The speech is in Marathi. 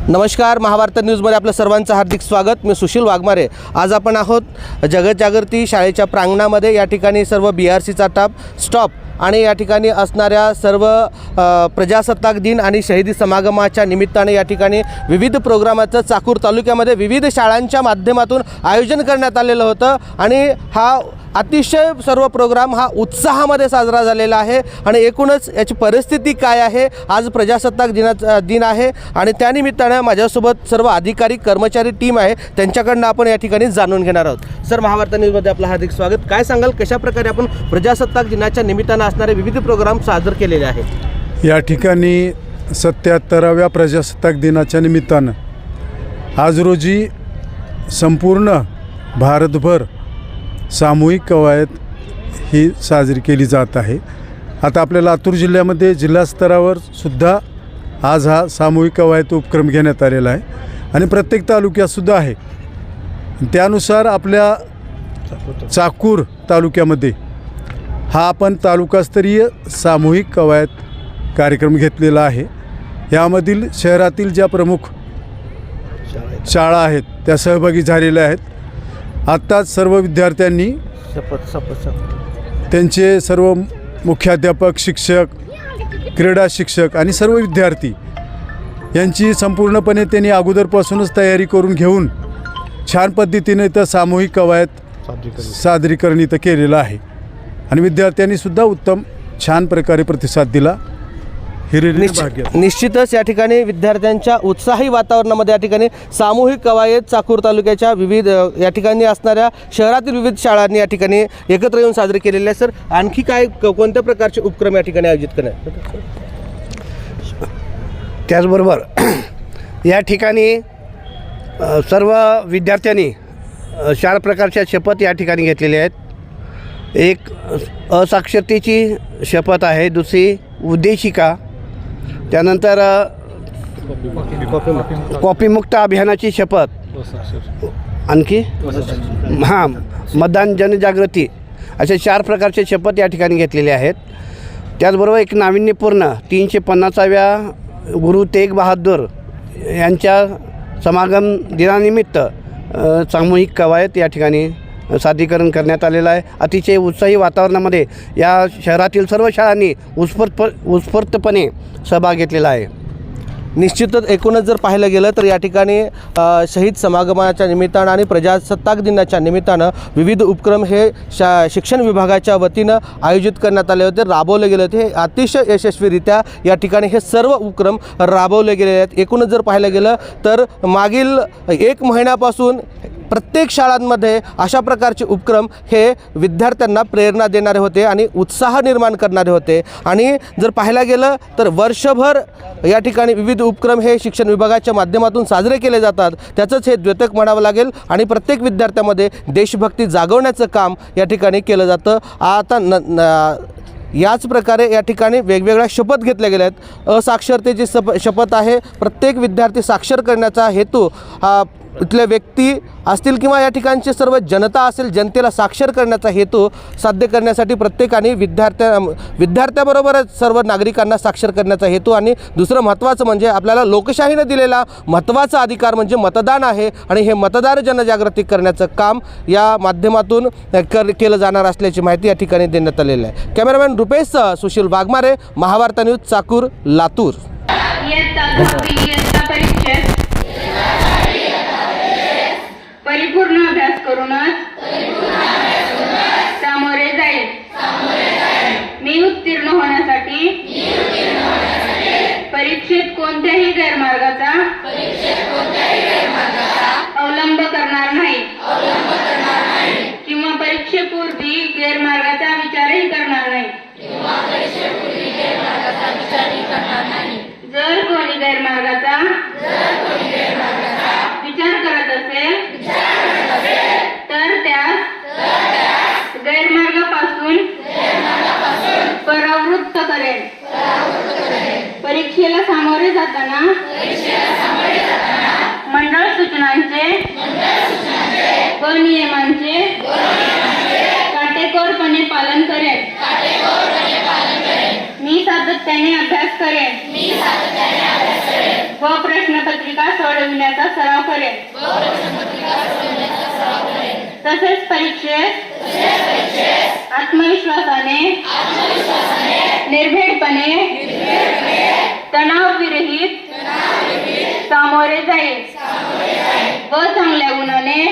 नमस्कार, महाभारत न्यूजमध्ये आपलं सर्वांचं हार्दिक स्वागत। मी सुशील वाघमारे। आज आपण आहोत जगत जागृती शाळेच्या प्रांगणामध्ये। या ठिकाणी सर्व BRCचा स्टॉप आणि या ठिकाणी असणाऱ्या सर्व प्रजासत्ताक दिन आणि शहीदी समागमाच्या निमित्ताने या ठिकाणी विविध प्रोग्रामाचं चाकूर तालुक्यामध्ये विविध शाळांच्या माध्यमातून आयोजन करण्यात आलेलं होतं आणि हा अतिशय सर्व प्रोग्राम हा उत्साहामध्ये साजरा झालेला आहे। आणि एकूणच याची परिस्थिती काय आहे, आज प्रजासत्ताक दिन आहे आणि त्यानिमित्ताने माझ्यासोबत सर्व अधिकारी कर्मचारी टीम आहे, त्यांच्याकडनं आपण या ठिकाणी जाणून घेणार आहोत। सर, महाभारत न्यूजमध्ये आपलं हार्दिक स्वागत। काय सांगाल, कशा प्रकारे आपण प्रजासत्ताक दिनाच्या निमित्ताने असणारे विविध प्रोग्राम सादर केलेले आहेत? या ठिकाणी 77व्या प्रजासत्ताक दिनाच्या निमित्तानं आज रोजी संपूर्ण भारतभर सामूहिक कवायत ही साजरी केली जात आहे। आता आपल्या लातूर जिल्ह्यामध्ये जिल्हा स्तरावर सुद्धा आज हा सामूहिक कवायत उपक्रम घेण्यात आलेला आहे आणि प्रत्येक तालुक्यातसुद्धा आहे। त्यानुसार आपल्या चाकूर तालुक्यामध्ये हा आपण तालुकास्तरीय सामूहिक कवायत कार्यक्रम घेतलेला आहे। यामधील शहरातील ज्या प्रमुख शाळा आहेत त्या सहभागी झालेल्या आहेत। आत्ताच सर्व विद्यार्थ्यांनी त्यांचे सर्व मुख्याध्यापक, शिक्षक, क्रीडा शिक्षक आणि सर्व विद्यार्थी यांची संपूर्णपणे त्यांनी अगोदरपासूनच तयारी करून घेऊन छान पद्धतीने इथं सामूहिक कवायत सादरीकरण इथं केलेलं आहे आणि विद्यार्थ्यांनीसुद्धा उत्तम छान प्रकारे प्रतिसाद दिला। निश्चितच या ठिकाणी विद्यार्थ्यांच्या उत्साही वातावरणामध्ये या ठिकाणी सामूहिक कवायत चाकूर तालुक्याच्या विविध या ठिकाणी असणाऱ्या शहरातील विविध शाळांनी या ठिकाणी एकत्र येऊन साजरे केलेले आहे। सर, आणखी काय कोणत्या प्रकारचे उपक्रम या ठिकाणी आयोजित करण्यात? त्याचबरोबर या ठिकाणी सर्व विद्यार्थ्यांनी 4 प्रकारच्या शपथ या ठिकाणी घेतलेल्या आहेत। एक असाक्षरतेची शपथ आहे, दुसरी उद्देशिका, त्यानंतर कॉपीमुक्त अभियानाची शपथ, आणखी मतदान जनजागृती, अशा 4 प्रकारचे शपथ या ठिकाणी घेतलेले आहेत। त्याचबरोबर एक नाविन्यपूर्ण 350व्या गुरु तेग बहादूर यांच्या समागम दिनानिमित्त सामूहिक कवायत या ठिकाणी सादरीकरण करण्यात आलेलं आहे। अतिशय उत्साही वातावरणामध्ये या शहरातील सर्व शाळांनी उत्स्फूर्तपणे सहभाग घेतलेला आहे। निश्चितच एकूणच जर पाहायला गेलं तर या ठिकाणी शहीद समागमाच्या निमित्तानं आणि प्रजासत्ताक दिनाच्या निमित्तानं विविध उपक्रम हे शिक्षण विभागाच्या वतीनं आयोजित करण्यात आले होते, राबवले गेले होते। हे अतिशय यशस्वीरित्या या ठिकाणी हे सर्व उपक्रम राबवले गेलेले आहेत। एकूणच जर पाहायला गेलं तर मागील 1 महिन्यापासून प्रत्येक शाळांमध्ये अशा प्रकारचे उपक्रम हे विद्यार्थ्यांना प्रेरणा देणारे होते आणि उत्साह निर्माण करणारे होते। आणि जर पाहायला गेलं तर वर्षभर या ठिकाणी विविध उपक्रम हे शिक्षण विभागाच्या माध्यमातून साजरे केले जातात, त्याचंच हे द्योतक म्हणावं लागेल। आणि प्रत्येक विद्यार्थ्यामध्ये देशभक्ती जागवण्याचं काम या ठिकाणी केलं जातं। आता याच प्रकारे या ठिकाणी वेगवेगळ्या शपथ घेतल्या गेल्या आहेत। असाक्षरतेची शपथ आहे, प्रत्येक विद्यार्थी साक्षर करण्याचा हेतू इथल्या व्यक्ती असतील किंवा या ठिकाणची सर्व जनता असेल, जनतेला साक्षर करण्याचा हेतू साध्य करण्यासाठी प्रत्येकाने विद्यार्थ्याबरोबरच सर्व नागरिकांना साक्षर करण्याचा हेतू। आणि दुसरं महत्त्वाचं म्हणजे आपल्याला लोकशाहीनं दिलेला महत्त्वाचा अधिकार म्हणजे मतदान आहे आणि हे मतदार जनजागृती करण्याचं काम या माध्यमातून केलं जाणार असल्याची माहिती या ठिकाणी देण्यात आलेली आहे। Cameraman Rupesh Sushil Waghmare, Mahabharat news, Chakur, Latur. परिपूर्ण अभ्यास करूनच सामोरे जाईल। मी उत्तीर्ण होण्यासाठी परीक्षेत कोणत्याही गैरमार्गाचा अवलंब करणार नाही किंवा परीक्षेपूर्वी गैरमार्गाचा विचारही करणार नाही। जर कोणी गैरमार्गाचा विचार करत असेल तर त्यास गैरमार्गापासून परावृत्त करेल। परीक्षेला सामोरे जाताना मंडळ सूचनांचे व नियमांचे सातत्याने अभ्यास करेन व प्रश्नपत्रिका सोडविण्याचा सराव करेन तसेच परीक्षेत आत्मविश्वासाने निर्भीडपणे तणावविरहित सामोरे जाईल व चांगल्या गुणाने